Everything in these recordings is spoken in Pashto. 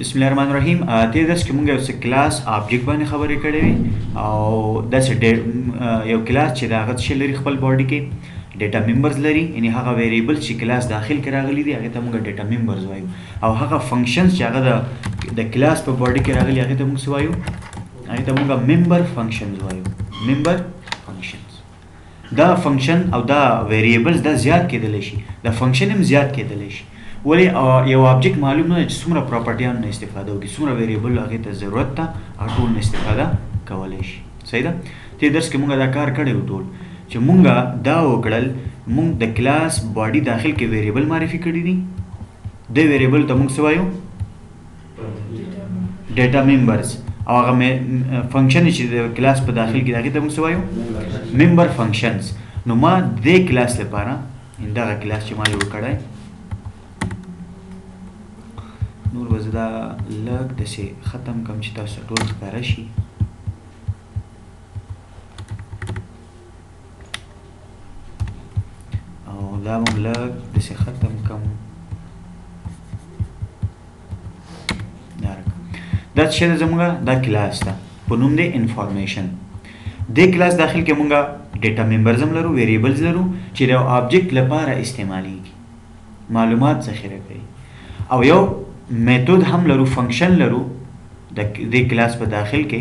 بسم الله الرحمن الرحیم. دې درس کې موږ یو څه کلاس آبجیکټ باندې خبرې کړې وي او داسې یو کلاس چې د هغه څه لري خپل باډي کې ډیټا ممبرز لري، یعنی هغه ویریبل چې کلاس داخل کې راغلي دي هغه ته موږ ډیټا ممبرز وایو، او هغه فنکشنز چې هغه د کلاس په باډي کې راغلي هغه ته موږ څه وایو؟ هغه ته موږ ممبر فنکشنز وایو. ممبر فنکشنز دا فنکشن او دا ویریبلز دا زیات کېدلی شي، دا فنکشن هم زیات کېدلی شي. ولی یو آبجیکټ معلوم نه چې څومره پراپرټیان نه استفاده وکړي، څومره ویریبل هغې ته ضرورت ته هغه ټول نه استفاده کولی شي. صحیح ده؟ دې درس کې موږ دا کار کړی و ټول چې موږ دا وکړل، موږ د کلاس باډي داخل کې ویریبل معرفي کړي دي. د ویریبل ته موږ څه وایو؟ ډیټا ممبرز. او هغه فنکشن چې د کلاس په داخل کې هغې ته موږ څه وایو؟ ممبر فنکشنز. نو ما دې کلاس لپاره دغه کلاس چې ما جوړ کړی نور به زه دا لږ داسې ختم کړم چې تاسو ټول ښکاره شي. او دا به م لږ داسې ختم کړم. دا څه ده زموږ دا کلاس ده په نوم دی انفارمیشن. دې کلاس داخل کې موږ ډیټا ممبرز هم لرو، ویریبلز لرو چې د آبجیکټ لپاره استعمالیږي، معلومات ذخیره کوي. او یو میتود هم لرو، فنکشن لرو. د دې کلاس په داخل کې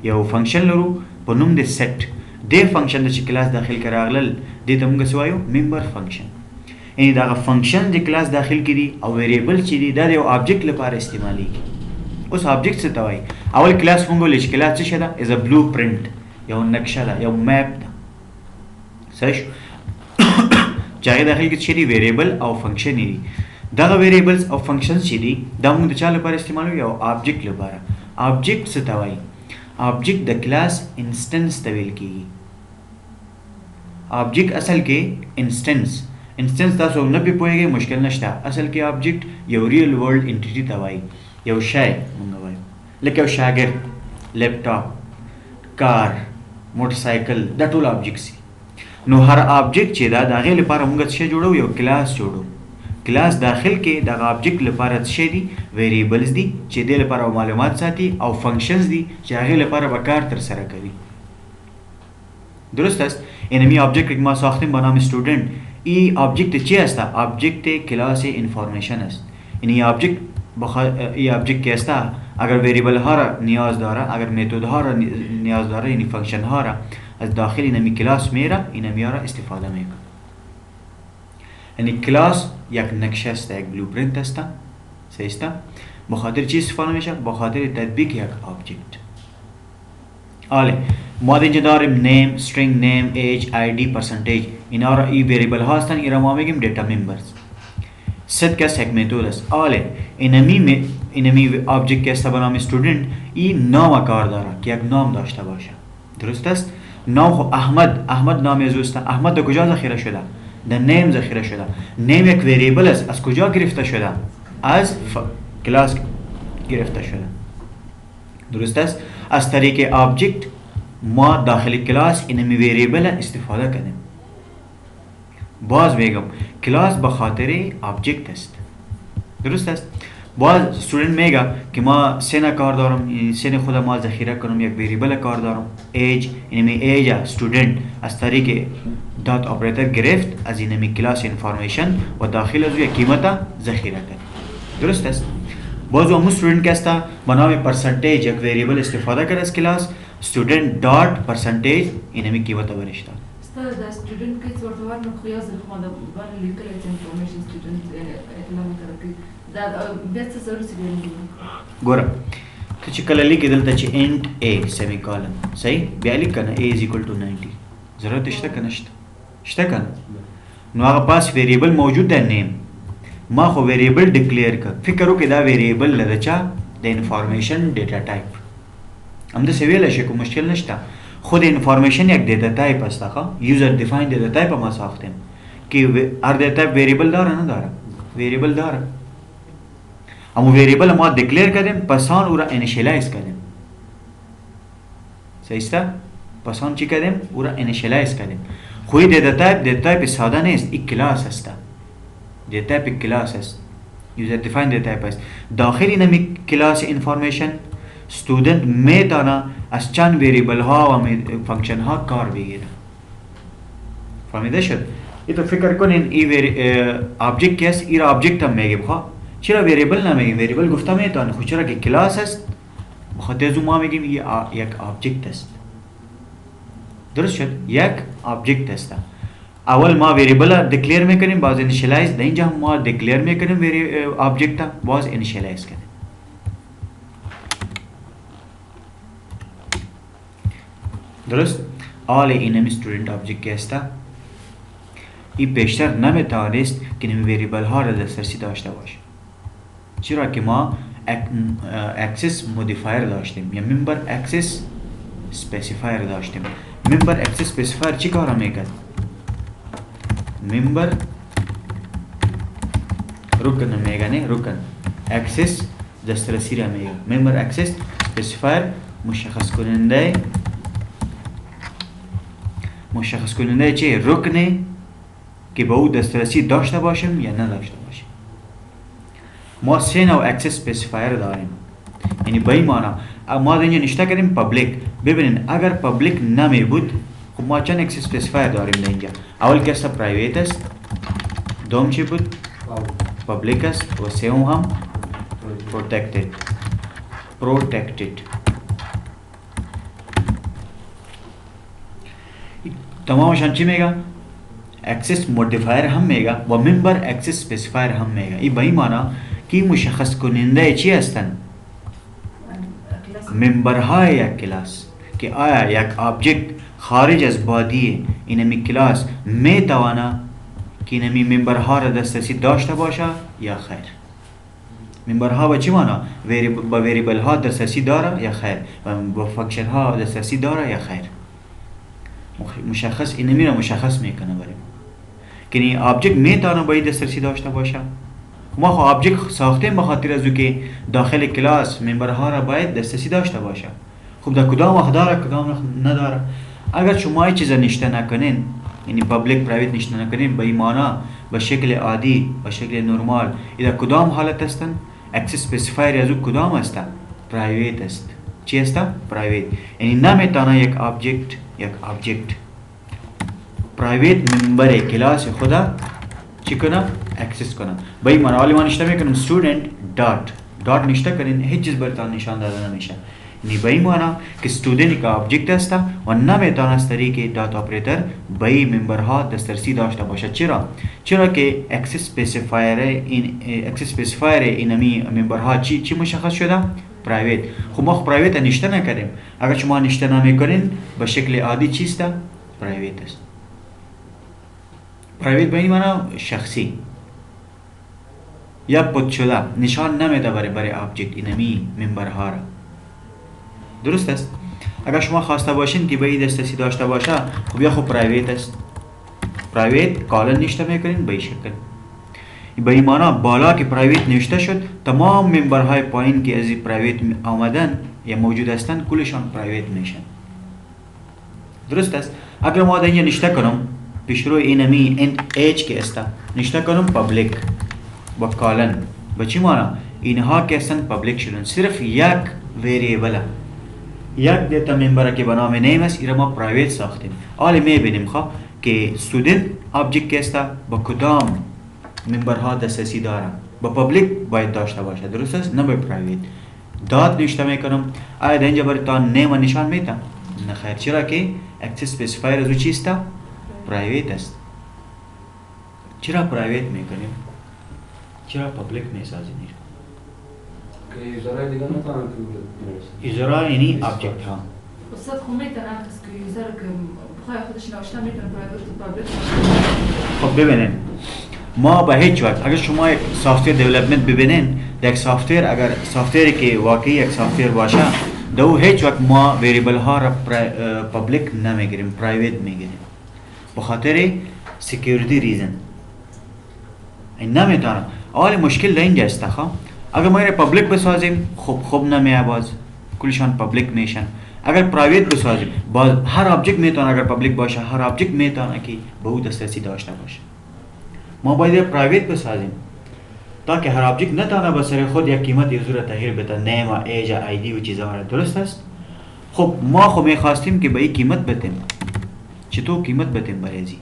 یو فنکشن لرو په نوم دی سیټ. دې فنکشن چې کلاس داخل کې راغلل دې ته موږ څه وایو؟ ممبر فنکشن. یعنی دغه فنکشن د کلاس داخل کې دي او ویریبل چې دي دا د یو آبجیکټ لپاره استعمالیږي. اوس آبجیکټ څه ته وایي؟ اول کلاس موږ ویل چې کلاس څه شی ده؟ از ا بلو پرنټ، یو نقشه ده، یو میپ ده. صحیح شو؟ چې هغې داخل کې څه دي؟ ویریبل او فنکشن دي. دغه ویریبلز او فنکشنز چې دي دا موږ د چا لپاره استعمالوو؟ یو آبجیکټ لپاره. آبجیکټ څه ته وایي؟ آبجیکټ د کلاس انسټنس ته ویل کېږي. آبجیکټ اصل کې انسټنس تاسو نه پې پوهېږئ، مشکل نشته. اصل کې آبجیکټ یو ریل ورلډ انټیټي ته وایي، یو شی موږ وایو، لکه یو شاګرد، لیپټاپ، کار، موټرسایکل، دا ټول آبجیکټس دي. نو هر آبجیکټ چې دا د هغې لپاره موږ څه جوړو؟ یو کلاس جوړو. کلاس داخل کې دغه آبجیکټ لپاره څه دي؟ ویریبلز دي چې دې لپاره معلومات ساتي، او فنکشنز دي چې هغې لپاره به کار ترسره کوي. درست است؟ یعنی می آبجیکت که ما ساختیم با نام استودنت، این آبجیکت چی است؟ آبجیکت کلاس انفارمیشن است. یعنی این آبجیکت که است اگر ویریبل ها را نیاز داره، اگر میتود ها را نیاز داره، یعنی فنکشن ها را از داخل اینمی کلاس میره، اینمی ها را استفاده میکنه. یعنی کلاس یک نقشه است، یک بلوپرینت است. صحیح است؟ بخاطر چی استفاده میشه؟ بخاطر تطبیق یک آبجیکت. آله ما اینجا داریم نیم، string name، age، id، percentage. اینا را ای ویریبل ها هستن، اینا ما میگیم دیتا ممبرز. set که یک میتود است. آله اینمی آبجیکت که است به نام استودنت، این نام کار داره که یک نام داشته باشه. درست است؟ نام خو احمد نام از اوست. احمد در کجا ذخیره شده؟ در نیم ذخیره شده. نیم یک ویریبل است، از کجا گرفته شده؟ از کلاس گرفته شده. درست است؟ از طریق آبجیکت ما داخل کلاس اینمی ویریبل استفاده کنیم. باز میگم کلاس به خاطر آبجیکت است. درست است؟ باز استودنت میگه که ما سن کار دارم، سن خود ما ذخیره کنم، یک ویریبل کار دارم. ایج، اینمی ایج استودنت از طریق دات اپراتور گرفت از اینمی کلاس انفارمیشن و داخل از یک قیمت ذخیره کنیم. درست است؟ باز اون استودنت که است به نام پرسنتیج یک ویریبل استفاده کرد از کلاس student dot percentage اینمی قیمت برشته. استاد دا student کې څورته ورنه خو یو ځل خو دا باندې لیکل چې انفارمیشن student اطلاع ورکړي دا بیا څه ضرورت دی؟ ګوره ته چې کله لیکې دلته چې int a semicolon صحیح بیا لیک کنه a is equal to 90 ضرورت شته کنه؟ شته کنه؟ نو هغه پاس ویریبل موجود ده نیم، ما خو ویریبل ډیکلیئر کړ. فکر وکړه دا ویریبل لده چا؟ د انفارمیشن ډیټا ټایپ. همده سویل شي، کوم مشکل نشته. خود انفارمیشن یک دیتا تایپ است. یوزر دیفاین دیتا تایپ ما ساختیم که هر دیتا تایپ ویریبل داره نداره؟ ویریبل داره. اما ویریبل ما دیکلیر کردیم، پس آن او را انیشیلایز کردیم. صحیح است؟ پس آن چی کردیم؟ او را انیشیلایز کردیم. خوی دیتا تایپ ساده نیست، یک کلاس است. دیتا تایپ یک کلاس است. یوزر دیفاین دیتا است. داخل اینمی کلاس انفورمیشن استودنت میتونه از چند وریبل ها و فانکشن ها کار بگیره. فهمیده شد؟ ای تو فکر کنین ای آبجکت که است ای را آبجکت هم میگیم. خواه چرا وریبل نمیگیم؟ وریبل گفته میتونه، خود چرا که کلاس است بخاطر از ما میگیم ای یک آبجکت است. درست شد؟ یک آبجکت است. اول ما وریبل دیکلیر میکنیم، باز انیشیلایز. در اینجا ما دیکلیر میکنیم آبجکت، باز انیشیلایز کنیم. درست؟ آل اینمی استودنت آبجکت که است این بیشتر نمیتوانست که نمی وریبل ها را دسترسی داشته باشه، چرا که ما اکسس مودیفایر داشتیم یا ممبر اکسس اسپسیفایر داشتیم. ممبر اکسس اسپسیفایر چی کار میکرد؟ ممبر رکن میگه، رکن اکسس دسترسی را میگه. ممبر اکسس اسپسیفایر مشخص کننده چه؟ رکنه که به او دسترسی داشته باشیم یا نداشته باشیم. ما سه نوع اکسس اسپسیفایر داریم، یعنی به این معنی ما اینجا نشته کردیم پابلیک. ببینین اگر پابلیک نمی بود خب ما چند اکسس اسپسیفایر داریم اینجا؟ اول که است پرایویت است، دوم چی بود؟ پابلیک است و سوم هم پروتکتد. تمامشان چی میگه؟ اکسس مودیفایر هم میگه و ممبر اکسس اسپسیفایر هم میگه. این به این معنی که مشخص کننده چی هستن؟ ممبر های یک کلاس. که آیا یک آبجکت خارج از بادی اینمی کلاس میتواند که اینمی ممبر ها را دسترسی داشته باشه یا خیر؟ ممبر ها با چی معنی؟ با وریبل ها دسترسی داره یا خیر؟ و با فانکشن ها دسترسی داره یا خیر؟ مشخص اینمی را مشخص میکنه برای که این آبجکت میتونه باید دسترسی داشته باشه. ما خب آبجکت ساختیم بخاطر از که داخل کلاس ممبرها را باید دسترسی داشته باشه. خب در کدام وقت داره کدام نداره؟ اگر شما این چیزا نشته نکنین، یعنی پابلیک پرایوت نشته نکنین، به این معنی به شکل عادی به شکل نرمال این در کدام حالت هستن؟ اکسس اسپسیفایر از او کدام است؟ پرایوت است. چی است؟ پرایوت. یعنی نمیتونه یک آبجکت پرایوت ممبر کلاس خدا چی کنه؟ اکسس کنه. به این معنی حالی ما نشته میکنیم student دات نشته کنین هیچ چیز برتان نشان داده نمیشه. یعنی به این معنی که student یک آبجکت است و نمیتونه از طریق دات اپراتور به این ممبرها دسترسی داشته باشه. چرا که اکسس اسپسیفایر اینمی ممبرها چی مشخص شده؟ پرایوت. خب ما پرایوت نشته نکردیم. اگر شما نشته نمیکنین به شکل عادی چیست؟ پرایوت است. پرایوت به این معنی شخصی یا پد شده، نشان نمیده برای آبجکت اینمی ممبرها را. درست است؟ اگر شما خواسته باشین که به این دسترسی داشته باشه خب یا خب پرایوت است. پرایوت کالن نشته میکنین به این شکل. به این معنی بالا که پرایوت نوشته شد تمام ممبرهای پایین که از این پرایوت آمدن یا موجود هستند کلشان پرایوت میشن. درست است؟ اگر ما اینجا نشته کنم پیشرو اینمی انت اچ که است نشته کنم پابلیک با کالن، به چی معنی؟ اینها که هستند پابلیک شدن. صرف یک وریبل یک دیتا ممبر که به نام نیم است ایرا ما پرایوت ساختیم. حالا میبینیم خواه که student آبجکت که است با کدام ممبرها دسترسی داره؟ با پابلیک باید داشته باشه. درست است؟ نه با پرایوت. دات نوشته میکنم آیا در اینجا براتان نیم نشان میتم؟ نه خیر. چرا که اکسس اسپسیفایر از او چیست؟ پرایوت است. چرا پرایوت میکنیم؟ چرا پابلیک میسازیم؟ که یوزرهای دیگه نتوانند که یوزرها یعنی آبجکت ها. استاد خب میتونه که یوزر که بخواه خودش نوشته میتونه پرایوت و پابلیک. خب ببینین ما به هیچ وقت اگر شما یک سافتور دیولپمنت ببینین یک سافتور اگر سافتوری که واقعی یک سافتور باشه دو هیچ وقت ما وریبل ها را پابلیک نمیگیریم، پرایوت میگیریم به خاطر سکیوریتی ریزن. این نمیتونم. اول مشکل اینجا است اگر ما اینو پابلیک بسازیم خوب نمیه، باز کلشان پابلیک میشن. اگر پرایوت بسازیم باز هر آبجکت میتونه اگر پابلیک باشه هر آبجکت میتونه که به او دسترسی داشته باشه. ما باید پرایوت بسازیم تاکه هر آبجکت نتانه به سر خود یک قیمت یه زور تغییر بده، نیم و ایج و آیدی و چیزا. درست است؟ خب ما خب میخواستیم که به این قیمت بدیم. چطور قیمت بدیم برای ازی؟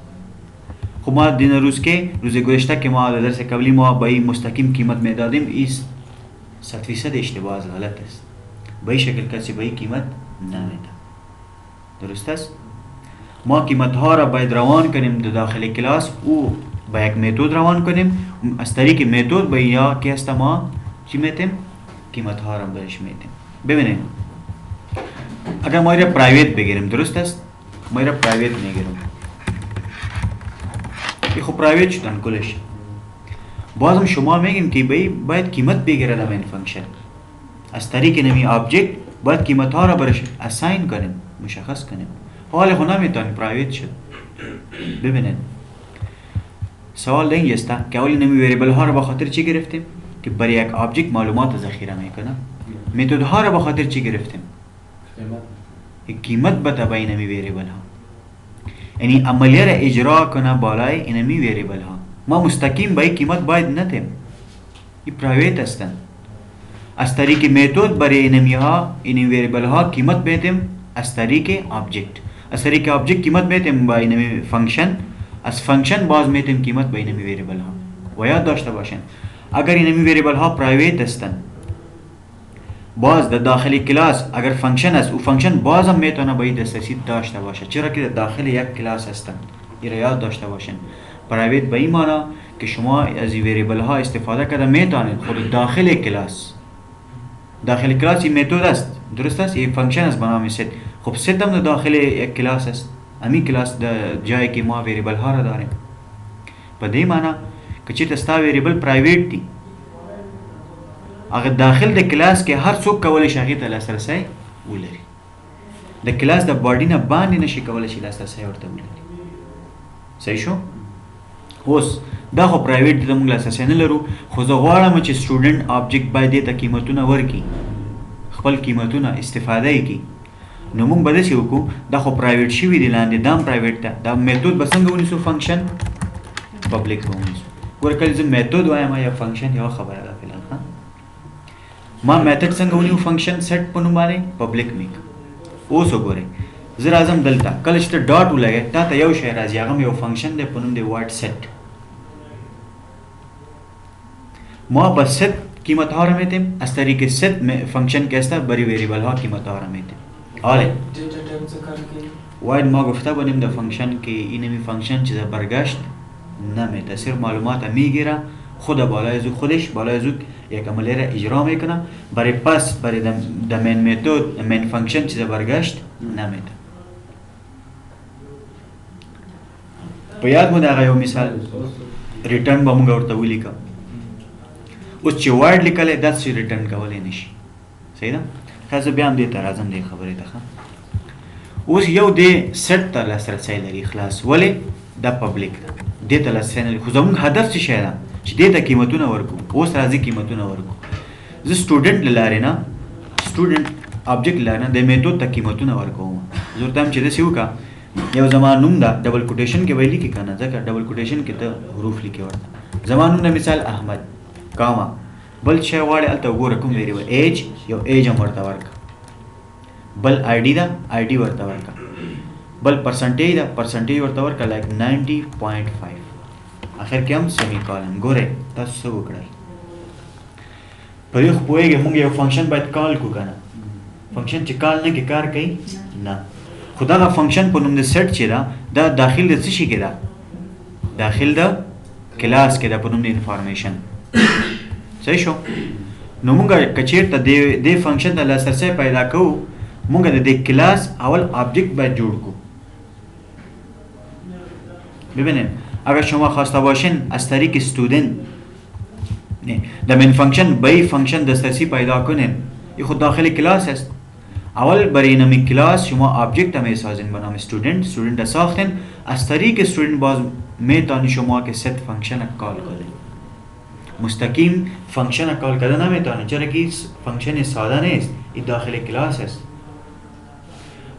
خب ما دین روز که روز گذشته که ما در درس قبلی ما به این مستقیم قیمت میدادیم، این 100% اشتباه از غلط است. به این شکل کسی به این قیمت نمیده. درست است؟ ما قیمت ها را باید روان کنیم در داخل کلاس، او با یک میتود روان کنیم. از طریق میتود به یا که است ما چی میتیم؟ قیمت ها را برش میتیم. ببینید اگر ما را پرایویت بگیریم، درست است؟ ما را پرایویت میگیریم، این خب پرایویت شدن کلش. بازم شما میگیم که باید قیمت بگیره در این فانکشن. از طریق نمی آبجکت باید قیمت ها را برش اساین کنیم، مشخص کنیم. حال خود نمیتونیم پرایویت شد. ببینید سوال این است که اولی نمی وریبل ها را به خاطر چی گرفتیم؟ که برای یک آبجکت معلومات ذخیره میکنه. میتود ها را به خاطر چی گرفتیم؟ قیمت بده به این نمی وریبل ها، یعنی عملیه را اجرا کنه بالای این نمی وریبل ها. ما مستقیم به این قیمت باید ندیم، این پرایویت هستند. از طریق میتود برای این وریبل ها قیمت بدیم از طریق آبجکت. از طریق آبجکت قیمت میتیم با این فانکشن، از فانکشن باز میتیم قیمت با این وریبل ها. و یاد داشته باشین اگر این وریبل ها پرایویت هستند، باز در داخل کلاس اگر فانکشن است، او فانکشن باز هم میتونه با این دسترسی داشته باشه، چرا که در داخل یک کلاس هستند. این را یاد داشته باشین. پرایویت به این معنی که شما از این وریبل ها استفاده کرده میتونید خود داخل کلاس این میتود است، درست است؟ این فانکشن است به نام ست. خب ست هم در داخل یک کلاس است. همین کلاس در جایی که ما وریبل ها را داریم. به این معنی که چی تستا وریبل پرایویت دی، اگر داخل د کلاس کې هر څوک کولای شي هغه ته لاسرسی ولري. د کلاس د باډي نه باندې نشي کولای شي لاسرسی ورته ولري. صحیح شو؟ اوس دا خو پرایویټ د موږ لاسرسی نه لرو، خو زه غواړم چې سټوډنټ آبجیکټ باید ته قیمتونه ورکړي، خپل قیمتونه استفاده یې کړي. نو موږ به داسې وکړو، دا خو پرایویټ شوي دي لاندې، دا هم پرایویټ ده. دا میتود به څنګه ونیسو؟ فانکشن پبلیک به ونیسو. ګوره کله زه میتود وایم یا فانکشن یوه خبره ده فعلا. ما میتھډ څنګه ونیو؟ فانکشن سیټ په نوم باندې پبلیک میک. اوس وګورئ زه راځم دلته، کله چې ته ډاټ ولګئ تا ته یو شی راځي، هغه هم یو فانکشن دی په نوم دی واټ سیټ. ما به سیټ قیمت ها را میتیم، از طریق سیټ فانکشن که است برای وریبل ها قیمت ها را میتیم. آره واید ما گفته بودیم در فانکشن که اینمی فانکشن چیز برگشت نمیده، صرف معلومات میگیره، خود بالای از خودش بالای از یک عملیه را اجرا میکنه، برای پس برای د مین میتود مین فانکشن چیز برگشت نمیده. په یاد مو دا یو مثال ریټرن به موږ ورته ولیکم. اوس چې وایډ لیکلی دا څه ریټرن کولی نشي. صحیح ده؟ ښه زه بیا هم دې ته راځم دې خبرې ته. اوس یو دې سیټ ته لاسرسی لري خلاص، ولې دا پبلیک ده، دې ته لاسرسی نه لري، خو زموږ هدف څه شی ده چې دې ته قیمتونه ورکړو. اوس راځي قیمتونه ورکړو. زه سټوډنټ له لارې نه، سټوډنټ آبجیکټ له لارې نه د میتود ته قیمتونه ورکوم. زه ورته وایم چې داسې وکړه، یو زما نوم ده ډبل کوټیشن کې به یې لیکي که نه، ځکه ډبل کوټیشن کې ته حروف لیکې ورته. زما نوم ده مثال احمد کاما، بل شی غواړې هلته وګوره کوم ویریبل ایج، یو ایج هم ورته ورکړه. بل آی ډي ده، آی ډي ورته ورکړه. بل پرسنټیج ده، پرسنټیج ورته ورکړه لایک 90.5. اخر کې هم سیمی کالن. ګورئ تاسو څه وکړئ، په دې خو پوهېږئ موږ یو فانکشن باید کال کړو که نه. فانکشن چې کال نه کې کار کوي نه، خو دغه فانکشن په نوم د سیټ چې ده دا داخل د څه شي کې ده؟ داخل د کلاس کې ده په نوم د انفارمیشن. صحیح شو؟ نو موږ که چېرته دې فانکشن ته لاسرسی پیدا کوو، موږ د دې کلاس اول آبجکت باید جوړ کړو. ببینید اگر شما خواسته باشین از طریق استودنت در من فانکشن به این فانکشن دسترسی پیدا کنین، این خود داخل کلاس است. اول برای نمی کلاس شما آبجکت هم سازین به نام استودنت، استودنت ساختین، از طریق استودنت باز میتونی شما که ست فانکشن کال کنین. مستقیم فانکشن کال کردن نمیتونی، چرا که فانکشن ساده نیست، این داخل کلاس است.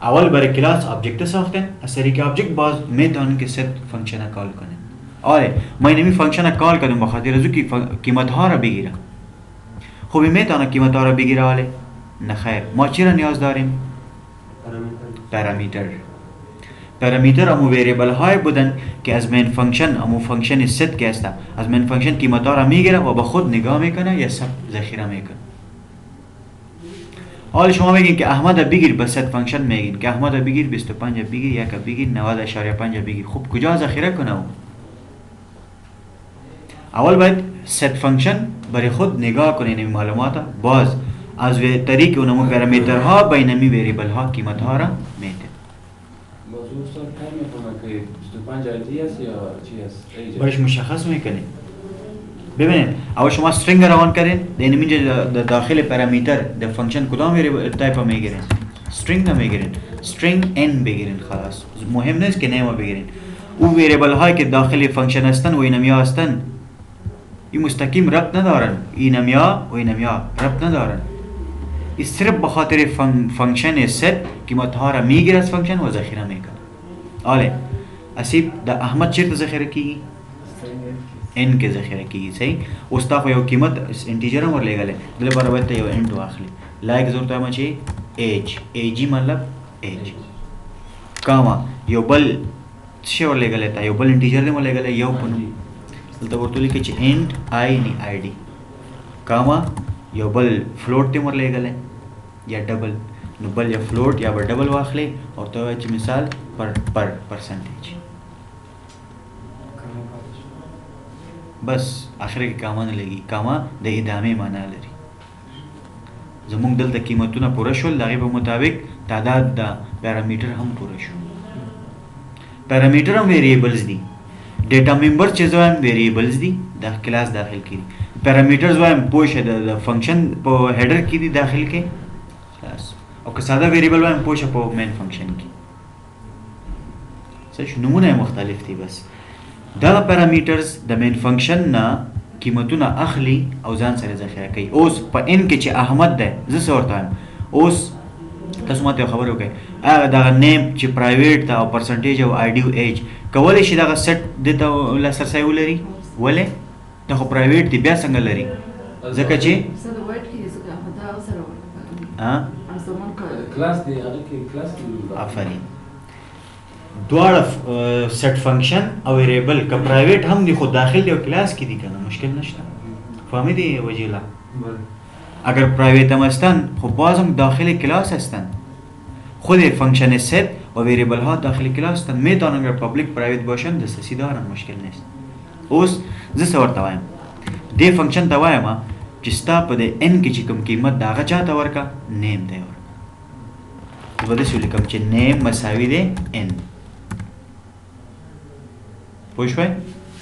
اول برای کلاس آبجکت ساختن، از طریق آبجکت باز میتونن که ست فانکشن کال کنن. آره ما اینمی فانکشن کال کردم بخاطر از که قیمت ها را بگیره. خب میتونه قیمت ها را بگیره ولی نه خیر. ما چی را نیاز داریم؟ پارامیتر. پارامیتر امو ویریبل های بودن که از مین فانکشن امو فانکشن ست که است از مین فانکشن قیمت ها را میگیره و به خود نگاه میکنه یا سب ذخیره میکنه. حالا شما میگین که احمد بگیر به ست فانکشن میگین که احمد بگیر 25 بگیر یک بگیر 90.5 بگیر. خب کجا ذخیره کنه او؟ اول باید ست فانکشن برای خود نگاه کنه این معلومات باز از طریق اونمو پارامیترها بینمی ویریبل ها قیمت ها را میده. موضوع استاد کار میکنه که 25 آیدی است یا چی است؟ برش مشخص میکنیم. ببینید اول شما استرینگ روان کردین در اینجا داخل پارامیتر در فانکشن کدام ویریبل تایپ میگیرین؟ استرینگ نمیگیرین، استرینگ ان بگیرین. خلاص مهم نیست که نیم بگیرین. او ویریبل هایی که داخل فانکشن هستن و اینمیا هستن این مستقیم ربط ندارن. اینمیا و اینمیا ربط ندارن. این صرف بخاطر فانکشن ست قیمت ها را میگیره از فانکشن و ذخیره میکنه. آله اسیب در احمد چرت ذخیره کی؟ ان के ذخیره کیږي صحیح. اوس تا خو یو قیمت انټیجر هم ورلېږلی دله لپاره باید ته یو انټ واخلي. لایک ضرورت وایم چې ایج ایجي مطلب ایج کاما یو بل څه ورلېږلی تا یو بل انټیجر دی ورلېږلی یو په نوم دلته ورته ولیکئ چې انټ آی نی آی ډي کاما یو بل فلوټ دی ورلېږلی یا ډبل نو بل یا فلوټ یا به ډبل واخلي او ته وایي چې مثال پر پرسنټیج بس آخر کې کاما نه لګي. کاما د ادامه معنا لري. زمونږ دلته قیمتونه پوره شول دغه په مطابق تعداد د پارامیټر هم پوره شو. پارامیټر هم ویریبلز دي. ډیټا ممبر چې زویم ویریبلز دي د کلاس داخل کړي. پارامیټر زویم پوښه د فنکشن په هډر کې دي داخل کې خلاص. او که ساده ویریبل وایم پوښه په مین فنکشن کې. څه نمونه مختلف دي بس. دا پارامیټرز د مین فنکشن نه قیمتونه اخلي او ځان سره ذخیره کوي. اوس په ان کې چې احمد ده زه څه ورته وایم اوس تاسو ماته خبر وکړئ هغه دغه نیم چې پرایویټ ته او پرسنټیج او آی ډي او ایج کولی شي دغه سیټ دته لاسرسی ولري ولې دا خو پرایویټ دی بیا څنګه لري ځکه چې کلاس دی هغه کې کلاس دی. آفرین دواړه سیټ فنکشن او ویریبل که پرایویټ هم دي خو داخل دی او کلاس کې دي کنه مشکل نشته. فهمیدی وجیلا؟ اگر پرایویت هم هستن خب بازم داخل کلاس هستن. خود فنکشن ست و ویریبل ها داخل کلاس هستن. میتونن اگر پابلیک پرایویت باشن دسترسی دارن مشکل نیست. اوس زه څه ورته وایم دې فنکشن ته وایم چې ستا په د ان کې چې کوم قیمت د هغه چاته ورکه نیم ته ورکه. زه به داسې ولیکم چې نیم مساوي دی ان. پوه شوئ؟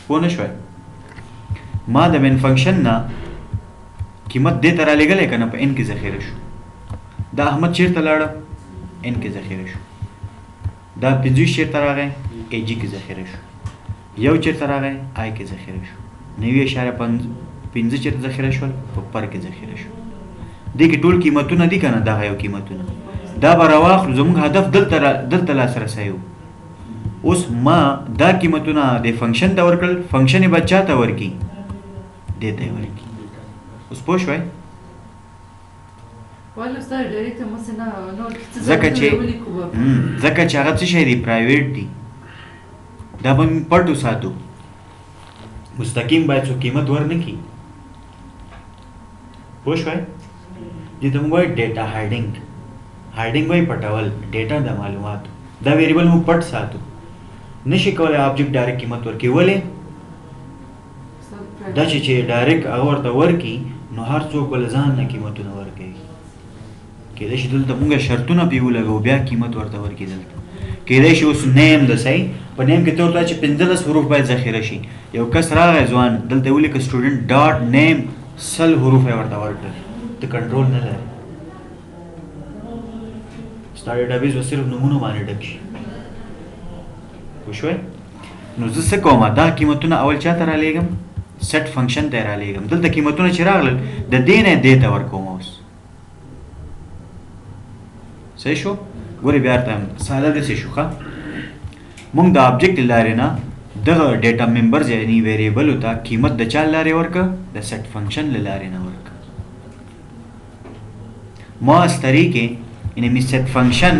پوه نه شوئ؟ ما د مین فنکشن نه قیمت دې ته رالیږلی که نه په ان کې ذخیره شو. دا احمد چېرته لاړه ان کې ذخیره شو. دا 25 چېرته راغی ای جي کې ذخیره شو. یو چېرته راغی آی کې ذخیره شو. 9.5 چېرته ذخیره شول په پر کې ذخیره شو. دې کې ټول قیمتونه دي که نه دغه یو قیمتونه دا به راواخلو. زموږ هدف دلته لاسرسی و. اوس ما دا قیمتونه د فنکشن ته ورکړل فنکشن یې به چا ته ورکړي دې ته یې ورکړي. اوس پوه شوئ؟ ځکه چې هغه څه شی دی پرایویټ دی دا به موږ پټ وساتو. مستقیم باید څوک قیمت ورنه کړي. پوه شوئ؟ دې ته موږ وایو ډیټا هایډینګ. هایډینګ وایي پټول ډیټا د معلوماتو. دا ویریبل موږ پټ ساتو. نشي کولی آبجیکټ ډایرکټ قیمت ورکړي. ولې؟ دا چې ډایرکټ هغه ورته ورکړي نو هر څوک به له ځان نه قیمتونه ورکوي. کېدای شي دلته مونږ شرطونه پې ولګو بیا قیمت ورته ورکړي. دلته کېدای شي اوس نیم د صحیح په نیم کې ته ورته چې 15 حروف باید ذخیره شي. یو کس راغی ځوان دلته ولیکه سټوډنټ ډاټ نیم 100 حروف یې ورته ورکړل. ته کنټرول نه لرې. ستا ډیټابیس به صرف نومونو باندې ډک شي. پوه شوئ؟ نو زه څه کوم دا قیمتونه اول چا ته رالیږم سیټ فنکشن ته رالیږم. دلته قیمتونه چې راغلل د دې نه دې ته ورکوم. اوس صحیح شو؟ ګورې بیا ورته ساده داسې شو ښه مونږ د آبجیکټ له لارې نه دغه ډیټا ممبرز یعنی ویریبل ته قیمت د چا لارې ورکه د سیټ فنکشن لارې نه ورکه ما از طریق یعنی سیت فنکشن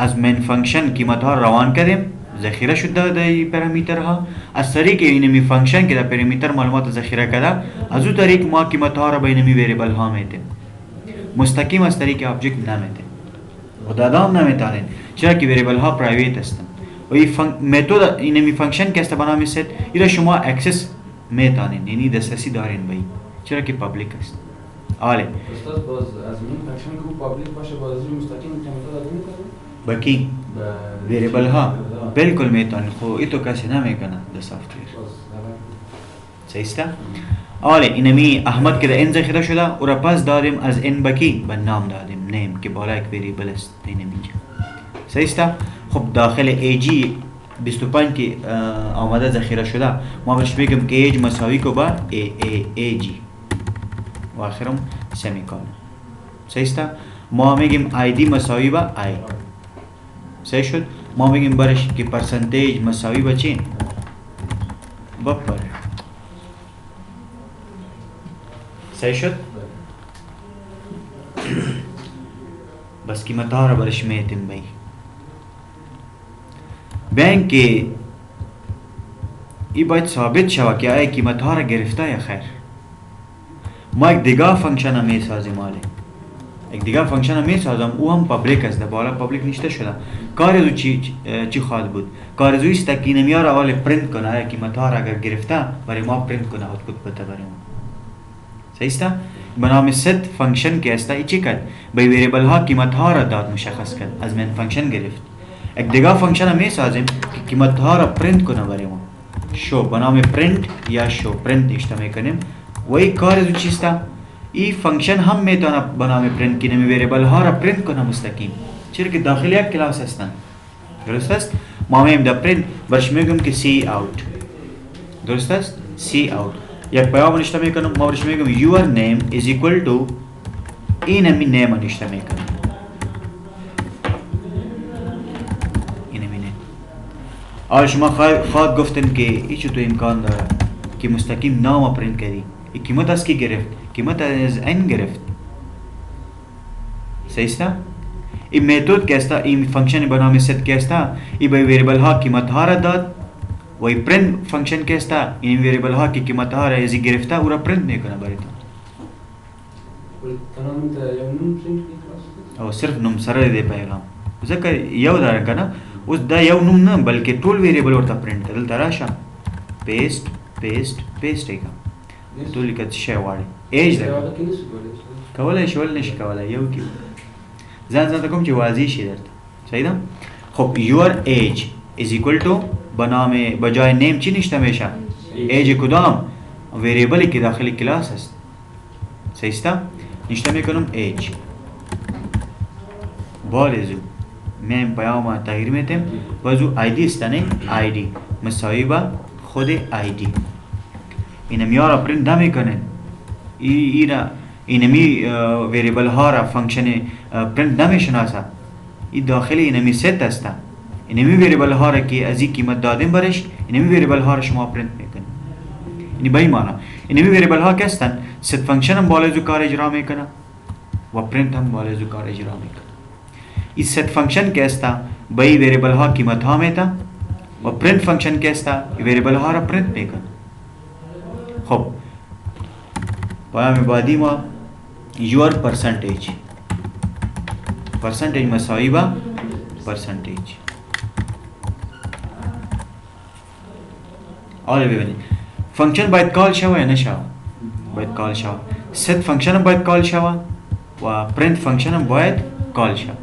از من فنکشن قیمت ها روان کردیم ذخیره شده در پرامیتر ها از طریق اینمی فنکشن که در پرامیتر معلومات ذخیره کرده از او طریق ما قیمت ها را به اینمی ویریبل ها میتیم مستقیم از طریق آبجکت نمیتیم و دادام نمیتانیم چرا که ویریبل ها پرایویت هستند و این متد اینمی فنکشن که است به نام ست ایرا شما اکسس میتانین یعنی دسترسی دارین به چرا که پابلیک است آله استاد باز از این فنکشن که پابلیک باشه باز مستقیم قیمت داده میکنه بکی ویریبل ها بالکل میتونن خو ایتو کسی نمیکنه در سافتویر صحیح است آله اینمی احمد که در این ذخیره شده او را پس دادیم از این بکی به نام دادیم نیم که بالا یک ویریبل است اینمیجا صحیح است خب داخل ایجی 25 که آمده ذخیره شده ما بهش میگم که ایج مساوی کو با ایجی و آخرم سمیکالن صحیح است ما میگیم آیدی مساوی با آی صحیح شد ما میگیم برش که پرسنتیج مساوی با چین با پر صحیح شد بس قیمت ها را برش میتیم بایی بینک که ای باید ثابت شود که آیا قیمت ها را گرفته یا خیر ما یک دیگه فنکشن هم میسازیم آله یک دیگه فنکشن هم میسازم او هم پابلیک است در بالا پابلیک نشته شده کار از او چی خواهد بود کار از او است که اینمی ها را آله پرینت کنه آیا قیمت ها را اگر گرفته برای ما پرینت کنه اوتپوت بده برای ما صحیح است به نام ست فنکشن که است ای چی کرد به ویریبل ها قیمت ها را داد مشخص کرد از من فنکشن گرفت یک دیگه فنکشن هم میسازیم که قیمت ها را پرینت کنه برای ما شو به نام پرینت یا شو پرینت نشته میکنیم و این کار از او چیست این فنکشن هم میتونه به نام پرینت کنه ویریبل ها را پرینت کنه مستقیم چرا که داخل یک کلاس هستن درست است ما میگیم در پرینت برش میگم که سی اوت درست است سی اوت یک پیام نشته میکنم ما برش میگم your name is equal to این همی نیم نشته میکنم این همی نیم آیا شما خواهد گفتن که ایچ تو امکان داره که مستقیم نام پرینت کردی این قیمت از کی گرفت قیمت از این گرفت صحیح است این میتود که است این فنکشن به نام ست که است این به ویریبل ها قیمت ها را داد و این پرینت فنکشن که است این ویریبل ها که قیمت ها را از گرفته او را پرینت میکنه برای تو او صرف نوم سره دی پیغام ځکه یو دار کنه اوس دا یو نوم نه بلکې ټول ویریبل ورته پرینټ دلته راشه پیسټ پیسټ پیسټ کا ټول لیکل شي واړي ایج دا کولای شي ول نشي کولای یو کې ځان کوم چې واضح شي درته صحیح ده خب your age is equal to بنامه بجای نیم چی نشته میشه ایج کدام ویریبل که داخل کلاس است صحیح است نشته میکنم ایج بالزو من پیام تغییر میتیم وزو آیدی است نه آیدی مساوی با خود آیدی اینم یارا پرینت نمیکنه اینمی ویریبل ها را فنکشن پرینت نمیشناسه این داخل اینمی ست است اینمی ویریبل ها را که از این قیمت دادیم برش اینمی ویریبل ها را شما پرینت میکنه اینی به این معنی اینمی ویریبل ها که هستن ست فنکشن هم بالزو کار اجرا میکنه و پرینت هم بالزو کار اجرا میکنه این ست فنکشن که است به این ویریبل ها قیمت ها میته و پرینت فنکشن که است ویریبل ها را پرینت میکنه خب پیام بعدی ما your percentage مساوی با percentage آره ببینید فنکشن باید کال شوه یا نشوه باید کال شوه set فنکشن هم باید کال شوه و print فنکشن هم باید کال شوه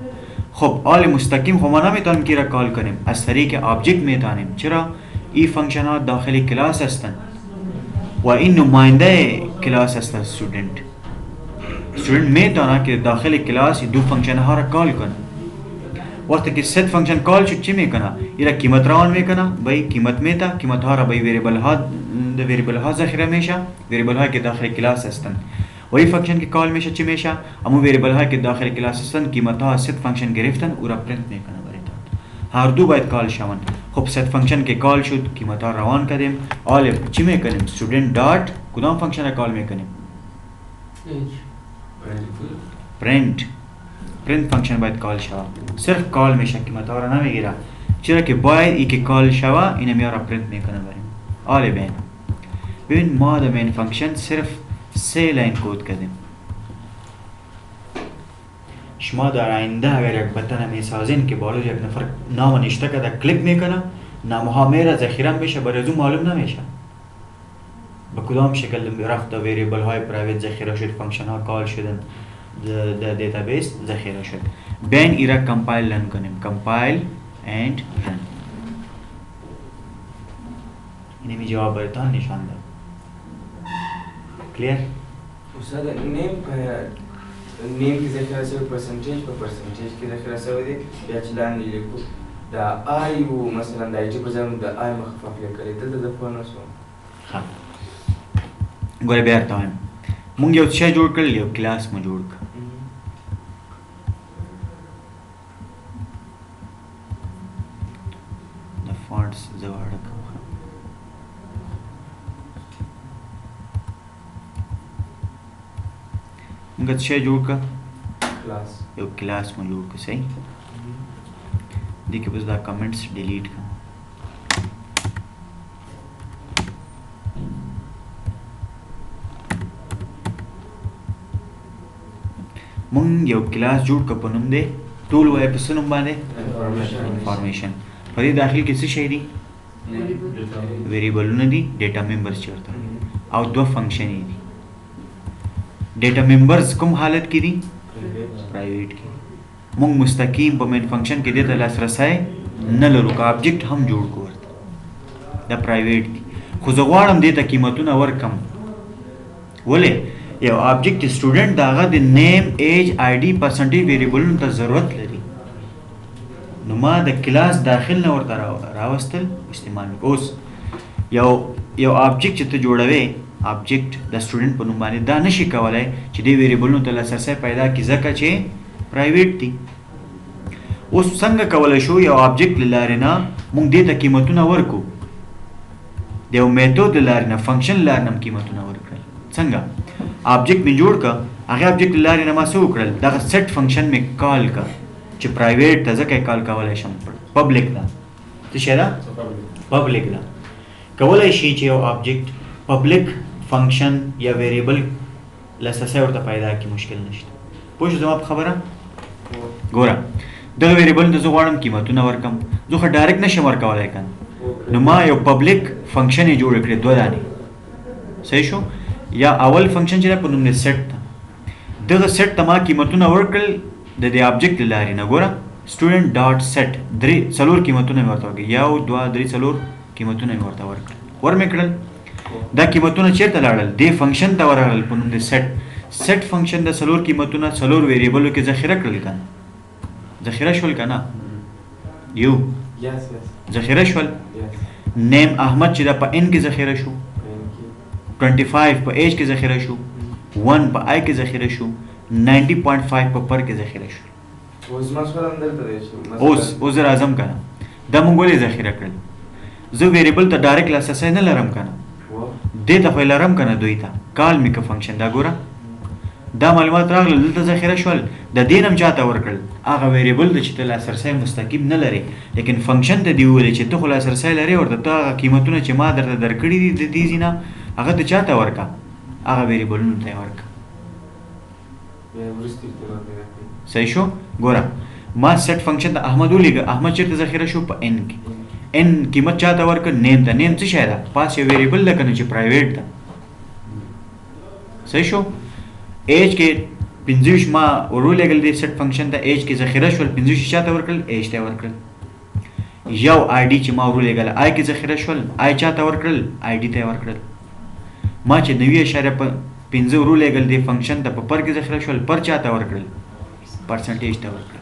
خب آل مستقیم خب ما نمیتونیم که را کال کنیم از طریق آبجکت میتونیم چرا این فنکشن ها داخل کلاس هستند و این نماینده کلاس هست استودنت میتونه که داخل کلاس دو فنکشن ها را کال کنه وقتی که set فنکشن کال شد چی میکنه ایرا قیمت روان میکنه بای قیمت میتا قیمت ها را بای ویریبل ها ذخیره میشه ویریبل ها که داخل کلاس هستند و این فنکشن که کال میشه چی میشه امو ویریبل ها که داخل کلاس هستند قیمت ها set فنکشن گرفتن او را پرینت میکنه برای هر دو باید کال شوند خب set فانکشن که کال شد قیمت ها روان کردیم آل چی میکنیم student دات کدام فانکشن را کال میکنیم print فانکشن باید کال شود صرف کال میشه قیمت ها را نمیگیره چرا که باید ای که کال شود اینم یارا پرینت میکنه بریم آل بین ببین ما در مین فانکشن صرف 3 لاین کد کردیم شما در آینده اگر یک بتن میسازین که بالا یک نفر نام نشته کرده کلیک میکنه نامها میره ذخیره میشه برای از اون معلوم نمیشه به کدام شکل رفت ویریبل های پرایوت ذخیره شد فانکشن ها کال شدن در دیتابیس ذخیره شد بین ایرا کمپایل رن کنیم کمپایل اند رن اینه می جواب براتان نشان داد کلیر استاد نیم کی ذخیره شوی پرسنتیج په پرسنتیج کې ذخیره شوی دی بیا چې لاندې لیکو دا آی و مثلا د ایچ په ځای د آی مخفف لیکلی دلته د فون وسو ها ګوره بیا ته وایم مونږ یو څه جوړ کړل یو کلاس مو جوړ کړ د فونټس زواړه کوم مونږ څه جوړ کړ کلاس یو کلاس مو جوړ کړ صحیح دي کې بس دا کمنټس ډیلیټ کړم مونږ یو کلاس جوړ کړ په نوم دی ټول وای په څه نوم باندې انفارمیشن په دې داخل کې څه شی دي ویریبلونه دي ډیټا ممبرز چیرته او دوه فنکشن دي ډیټا ممبرز کوم حالت کې دي پرایویټ کې مونږ مستقیم په مین فنکشن کې دته لاسرسي نه لرو کا آبجیکټ هم جوړ کو ورته دا پرایویټ دي خو زه غواړم دې ته قیمتونه ورکم ولې یو آبجیکټ سټوډنټ داغه د نیم ایج آی ډي پرسنټیج ویریبلونو ته ضرورت لري نو ما د کلاس داخل نه ورته راوستل استعمال اوس یو آبجیکټ چې ته جوړوي آبجیکټ د سټوډنټ په نوم باندې دا نشي کولای چې د ویریبلونو ته لاسرسي پیدا کړي ځکه چې پرایویټ دي اوس څنګه کولای شو یو آبجیکټ لاره نه موږ دې ته قیمتونه ورکو د یو میتود لاره نه فنکشن لاره نه قیمتونه ورکړل څنګه آبجیکټ می جوړ کا هغه آبجیکټ لاره نه ما څه وکړل دغه سیټ فنکشن می کال کا چې پرایویټ ته ځکه کال کولای شم پبلک دا څه شي دا پبلک دا کولای شي چې یو آبجیکټ پبلک فنکشن یا ویریبل لاسرسي ورته پیدا کی مشکل نشته پوه شو زما په خبره ګوره دغه ویریبل د زه غواړم قیمتونه ورکم زه خو ډایرکټ نشم ورکولی کنه نو ما یو پبلک فنکشن یې جوړ کړی دوه دانې صحیح شو یا اول فنکشن چې دی په نوم دی سیټ ته دغه سیټ ته ما قیمتونه ورکړل د دې آبجیکټ له لارې نه ګوره سټوډنټ ډاټ سیټ څلور قیمتونه مې ورته ورکړل یو دوه درې څلور قیمتونه مې ورته ورکړل ور مې کړل دا قیمتونه چیرته لاړل دې فنکشن ته ورغلل په نوم دی سیټ فنکشن د څلور قیمتونه څلور ویریبلو کې ذخیره کړل کنه ذخیره شول کنه یو ذخیره شول نیم احمد چې دا په ان کې ذخیره شو 25 په ایج کې ذخیره شو 1 په آی کې ذخیره شو 90.5 په پر کې ذخیره شو اوس مسله اندر ته شو اوس راځم کنه دا مونږ ولې ذخیره کړل زه ویریبل ته ډایرکټ لاسرسی نه لرم کنه دې ته خو لرم کنه دوی ته کال میک فنکشن دا ګوره دا معلومات راغله دلته ذخیره شول د دې نم چاته ورکړل هغه ویریبل د چې ته لاسرسی مستقیم نه لري لیکن فنکشن ته دی ویل چې ته خو لاسرسی لري ورته ته هغه قیمتونه چې ما درته درکړي دي د دې ځینه هغه ته چاته ورکا هغه ویریبلونو ته ورکا صحیح شو ګوره ما سیټ فنکشن د احمد ولېږه احمد چېرته ذخیره شو په ان کې ان قیمت چاته ورکړ نیم ته نیم څه شی ده پاس یو ویریبل ده کنه چې پرایویټ ده صحیح شو ایج کې 25 ما ورولېږل دې سیټ فنکشن ته ایج کې ذخیره شول 25 چاته ورکړل ایج ته ورکړل یو آی ډي چې ما ورولېږل آی کې ذخیره شول آی چاته ورکړل آی ډي ته ورکړل ما چې 9.5 ورولېږل دې فنکشن ته په پر کې ذخیره شول پر چاته ورکړل پرسنټیج ته ورکړل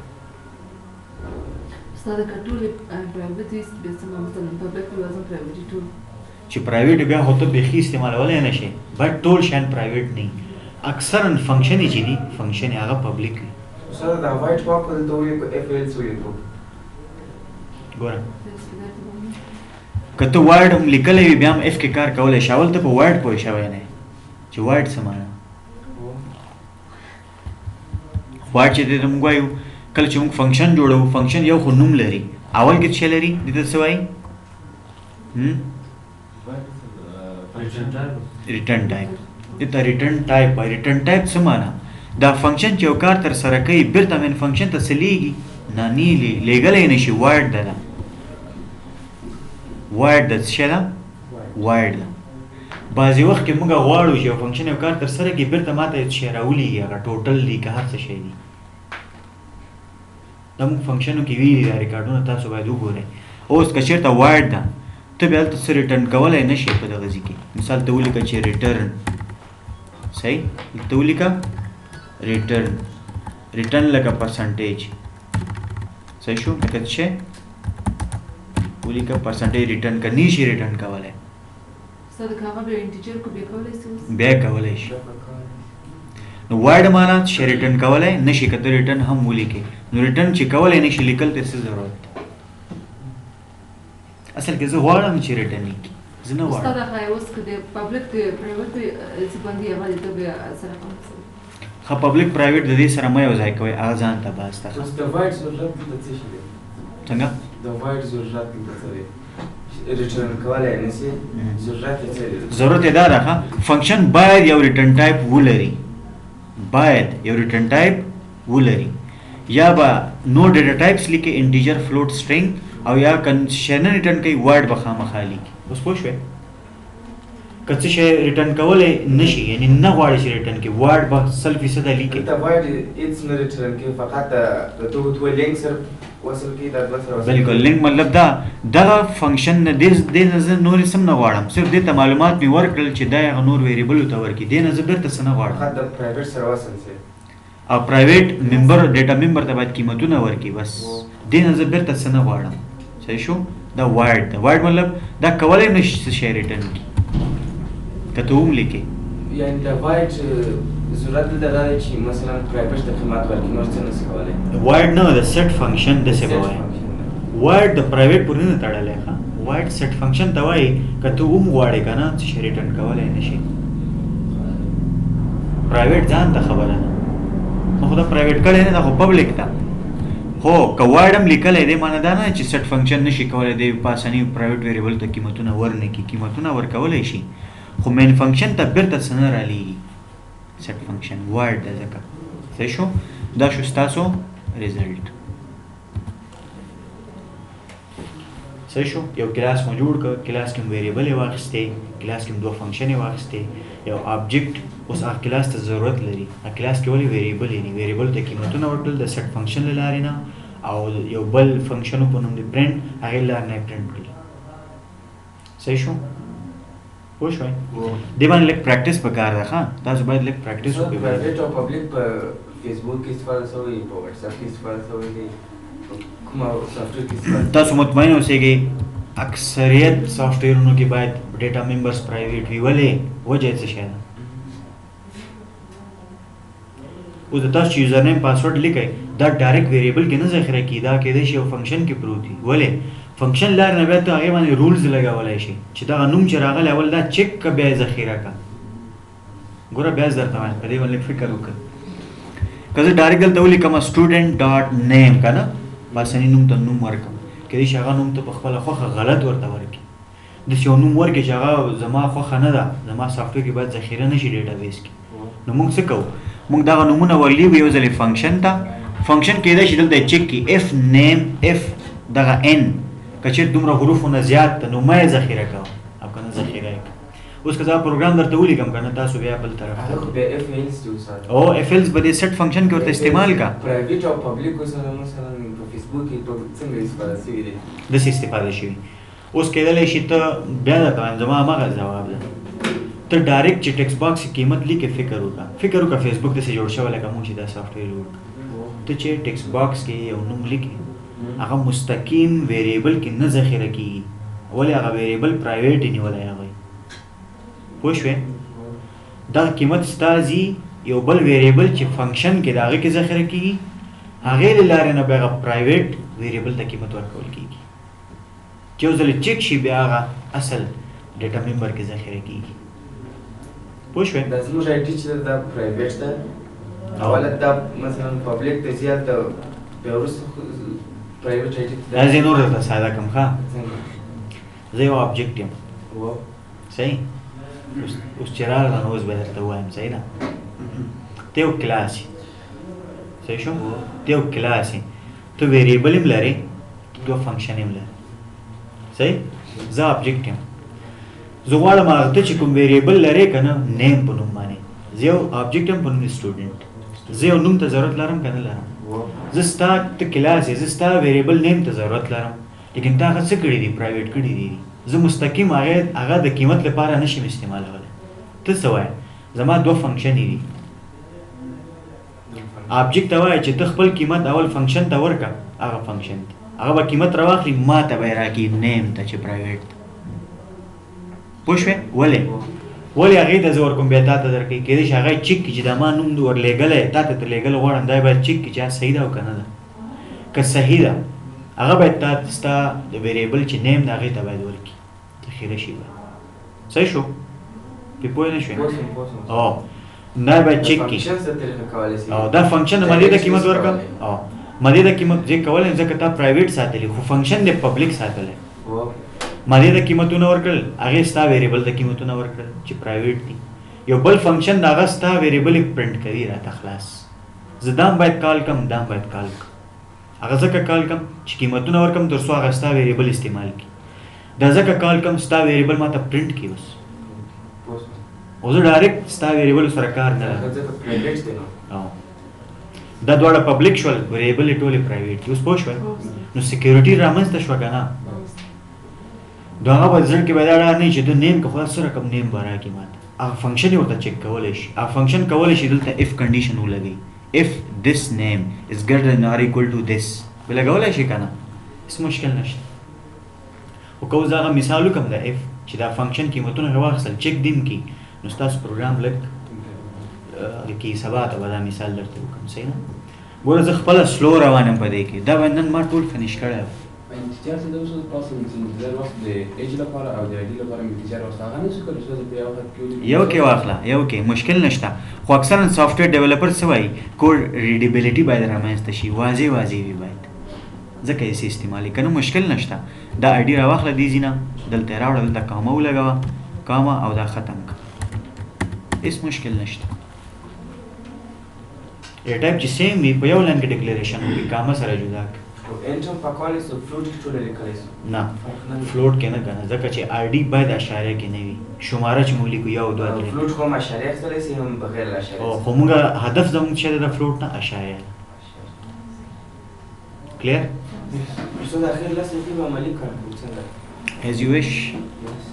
استاد کټول پرایویټ ایست به څنګه مثلا پبلک لازم پرایویټ ټول چې پرایویټ بیا هوته بخي استعمالولای نه شي بټ ټول شان پرایویټ نه اکثرا فنکشن چې دي فنکشن هغه پبلک وي سره دا وایټ باکس د دوی په اف ایل سوی ته ګوره استفاده که ته ورډ هم لیکلی وي بیا هم اف کې کار کولی شي اول ته په ورډ پوه شوی نه چې ورډ څه معنی ورډ چې دې ته موږ وایو کله چې موږ فنکشن جوړوو فنکشن یو خو نوم لري اول کې څه لري دې ته څه وایي ریټرن ټایپ دې ته ریټرن ټایپ وایي ریټرن ټایپ څه معنی دا فنکشن چې یو کار تر سره کوي بیرته من فنکشن ته څه لیږي نه لیږلی نه شي ورډ ده ده ورډ ده څه شی ده ورډ ده بعضې وخت کې موږ غواړو چې یو فنکشن یو کار تر سره کړي بیرته ماته یو شی راولیږي هغه ټوټل دي که هر څه شی دي دا موږ فنکشنو کې ویلي دا ریکارډونه تاسو باید وګورئ اوس که چېرته ورډ ده ته بیا هلته څه ریټرن کولی نه شي په دغه ځای کې مثال ته ولیکه چې ریټرن صحیح ته ولیکه ریټرن لکه پرسنټیج صحیح شو لکه څه شی ولیکه پرسنټیج ریټرن که نه شي ریټرن کولی استاد که هغه بیا انټیجر کو بیا کولی شي بیا کولی شي نو ورډ معنا چې ریټرن کولی نه شي که ته ریټرن هم ولیکې نو ریټرن چې کولی نه شي لیکل ته څه ضرورت دی اصل کې زه غواړم چې ریټرن وکړي زه نه استاد غواړم هغه اوس که د پبلک د پرایویټ څه باندې هغه د بیا سره کوم ښه پبلک پرایویټ د دې سره مه یو ځای کوئ هغه ځان ته بس ده اوس د وایډ ضرورت دلته څه شی دی څنګه د وایډ ضرورت دلته څه دی ریټرن کولی نه شي ضرورت یې څه دی ضرورت یې دا ده ښه فنکشن باید یو ریټرن ټایپ ولري باید یو ریټرن ټایپ ولري یا به نو ډیټا ټایپس لیکي انټیجر فلوټ سټرینګ او یا شی نه ریټرن کوي ورډ به خامخا لیکي اوس پوه شوې که څه شی ریټرن کولی نه شي یعنې نه غواړي چې ریټرن کړي ورډ به 100% لیکي دلته وایډ هېڅ نه ریټرن کوي فقط د دغو دوه لینک سره وصل کوي دا دوه سره وصل بالکل لینک مطلب دا دغه فنکشن نه دې نه زه نورې څه نه غواړم صرف دې ته معلومات مې ورکړل چې دا هغه نور ویریبلو ته ورکړي دې نه زه بېرته څه نه غواړم فقط د پرایویټ سره وصل شي او پرایویټ ممبر ډیټا ممبر ته باید قیمتونه ورکړي بس دې نه زه بېرته څه نه غواړم صحیح شو دا ورډ ده ورډ مطلب دا کولی نه شي څه شی ریټرن کړي که ته هم لیکې یعنې د وایډ ضرورت دلته دا دی چې مثلا پرایویټ ته خدمات ورکړي نور څه نشي کولی ورډ نه د سیټ فنکشن داسې به وایي ورډ د پرایویټ پورې نه تړلی ښه ورډ سیټ فنکشن ته وایي که ته هم غواړې که نه څه شی ریټرن کولی نه شي پرایویټ ځان ته خبره ده نو خو دا پرایویټ کړی نه دا خو پبلک ده هو که ورډ هم لیکلی دی معنی دا نه چې سیټ فنکشن نشي کولی دی په اساني پرایویټ ویریبل ته قیمتونه ورنه کړي قیمتونه ورکولی شي خو مین فنکشن ته بیرته څه نه رالیږي سیټ فنکشن ورډ ده ځکه صحیح شو دا شو ستاسو ریزلټ صحیح شو یو کلاس مو جوړ کړ کلاس کې ویریبل یې واخیستې کلاس کې دوه فنکشن یې واخیستې یو آبجیکټ اوس هغه کلاس ته ضرورت لري هغه کلاس کې ولې ویریبل یې نه ویریبل ته قیمتونه ورکړل د سیټ فنکشن له لارې نه او یو بل فنکشن په نوم د پرنټ هغې له لارې نه یې پرنټ کړي صحیح شو پوه شوئ دې باندې لږ پریکټس پکار ده ښه تاسو باید لږ پریکټس وکړئ پرایویټ او پبلک په فیسبوک کې استفاده شوی په واتساپ کې استفاده شوی دی کومه سافټویر کې استفاده تاسو مطمئن اوسئ اکثریت سافټویرونو کې باید ډیټا ممبرز پرایویټ وي ولې وجه یې څه شی ده اوس د تاسو چې یوزر نیم پاسورډ لیکئ دا ډایرکټ ویریبل کې نه ذخیره کېږي دا کېدای شي یو فنکشن کې پروت وي ولې فنکشن لار نه بیا ته هغې باندې رولز لګولی شي چې دغه نوم چې راغلی اول دا چک که بیا یې ذخیره کړه ګوره بیا زه درته وایم په دې باندې فکر وکړه که زه ډایرکټ دلته ولیکم سټوډنټ ډاټ نیم که نه باسني نوم ته نوم ورکړم کېدای شي هغه نوم ته په خپله خوښه غلط ورته ورکړي داسې یو نوم ورکړي چې هغه زما خوښه نه ده زما سافټویر کې باید ذخیره نه شي ډیټابیس کې نو موږ څه کوو موږ دغه نومونه ورلیږو یو ځلې فنکشن ته فنکشن کېدای شي دلته یې چک کړي اف نیم اف دغه ان که چېرې دومره حروفونه زیات ته نو مه یې ذخیره کوه او که نه ذخیره یې کړه اوس که زه پروګرام درته ولیکم که نه تاسو بیا بل طرف ته هغه بیا اف ایلز دی وساته او اف ایلز به دې سیټ فنکشن کې ورته استعمال کا پرایویټ او پبلک سره مثلا په فیسبوک کې څنګه استفاده شوی دی داسې استفاده شوي اوس کېدلی شي ته بیا درته وایم زما هماغه ځواب ده ته ډایرکټ چې ټکسټ باکس کې قیمت لیکې فکر وکړه فیسبوک داسې جوړ شوی لکه موږ چې دا سافټویر جوړ ته چې ټکسټ باکس کې یو نوم لیکې هغه مستقیم ویریبل کې نه ذخیره کېږي ولې هغه ویریبل پرایویټ یې نیولی هغوی پوه شوې دا قیمت ستا ځي یو بل ویریبل چې فنکشن کې د هغې کې ذخیره کېږي هغې له لارې نه بیا هغه پرایویټ ویریبل ته قیمت ورکول کېږي چې یو ځل چک شي بیا هغه اصل ډیټا ممبر کې ذخیره کیږي. پوه شوې؟ دا زموږ آی ټي چې ده دا پرایویټ ده، اوله دا مثلا پبلیک دی زیات ده، بیا وروسته پرایویټ آی ټي دا زه نور درته ساده کړم ښه. څنګه؟ زه یو آبجیکټ یم، و صحیح؟ اوس چې راغله نو اوس به درته ووایم، صحیح ده؟ ته یو کلاس یې، صحیح شو؟ ته یو کلاس یې، ته ویریبل هم لرې، دوه فنکشن هم لرې، صحیح؟ زه آبجیکټ یم، زه غواړم هغه ته چې کوم ویریبل لرې که نه نیم په نوم باندې، زه یو آبجیکټ یم په نوم سټوډنټ، زه یو نوم ته ضرورت لرم که نه لرم؟ زه ستا ته کلاس یې، زه ستا ویریبل نیم ته ضرورت لرم، لیکن تا هغه څه کړي دي؟ پرایویټ کړي دي. زه مستقیم هغه د قیمت لپاره نشم استعمالولی. ته څه وایې؟ زما دوه فنکشن دي. آبجیکټ ته وایه چې ته خپل قیمت اول فنکشن ته ورکړه، هغه فنکشن ته هغه به قیمت راواخلي، ما ته به یې راکړي نیم ته چې پرایویټ ته. پوه شوې؟ ولې هغې ته زه ورکوم بیا تا ته درکوي. کېدای شي هغه یې چک کړي چې دا ما نوم ورلېږلی تا ته تر لېږل غواړم، دا یې باید چک کړي چې صحیح ده او که نه ده. که صحیح ده هغه باید تا ستا د ویریبل چې نیم ده هغې ته باید ورکړي، ذخیره شي باید. صحیح شو؟ پې پوه نه شوې؟ او دا باید چک کړي. دا فنکشن د مدې د قیمت ورکړه، او مدې د قیمت زه کولی یم ځکه تا پرایویټ ساتلی، خو فنکشن دې پبلیک ساتلی. مدې د قیمتونه ورکړل، هغې ستا ویریبل د قیمتونه ورکړل چې پرایویټ دي. یو بل فنکشن د هغه ستا ویریبل یې پرنټ کوي راته خلاص. زه دا هم باید کال کړم، دا هم باید کال کړم. هغه ځکه کال کړم چې قیمتونه ورکړم تر څو هغه ستا ویریبل استعمال کړي. دا ځکه کال کړم ستا ویریبل ما ته پرنټ کړي اوس. او زه ډایرکټ ستا ویریبل سره کار نه لرم. دا دواړه پبلیک شول، ویریبل یې ټولې پرایویټ دي. اوس پوه شول؟ نو سیکیورټي رامنځته شوه که نه؟ د هغه په زړه کې به دا ډار نه وي چې ته نیم که خو څه رقم نیم به راکړي ما ته. هغه فنکشن یې ورته چک کولی شي. هغه فنکشن کولی شي دلته اف کنډیشن ولګوي، if this name is greater than or equal to this به لګولی شي که نه؟ هېڅ مشکل نشته. خو که اوس هغه مثال وکړم د اف چې دا فنکشن قیمتونه یې واخیستل چک دې هم کړي، نو ستاسو پروګرام لږ کې سبا ته به دا مثال درته وکړم. صحیح نه؟ ګوره زه خپله سلو روان یم په دې کې، دا به نن ما ټول فنش کړی وم. انتجار څه ډول پروسس انتظار وخت د ایج لپاره او د آی ډي لپاره انتجار وخت هغه نشي کولی چې په یو وخت کې یو کې واخله، یو کې مشکل نشته. خو اکثرا سافټویر ډیولپر څه وایي؟ کوډ ریډیبلیټي باید رامنځته شي، واضح وي باید، ځکه یې استعمالي که نه مشکل نشته. دا آی ډي راواخله دې ځینه دلته یې راوړه، دلته کامه ولګوه، کامه او دا ختم کړه، هېڅ مشکل نشته. ای ټایپ چې سیم وي په یو لاین کې ډیکلیریشن وکړي، کامه سره جدا کړي. انټر پاکوالی سو فلوټ کې ټوله لیکلی سو نه فلوټ کې نه که نه، ځکه چې آی ډي باید اشاریه کې نه وي. شماره چې موږ لیکو 1 2 3 فلوټ خو هم اشاریه اخیستلی سي هم بغیر له اشاریه. خو موږ هدف زموږ چې د فلوټ نه اشاریه. کلیر؟ استاد اخر لس دقیقې به عملي کړم څنګه؟ as you wish. Yes.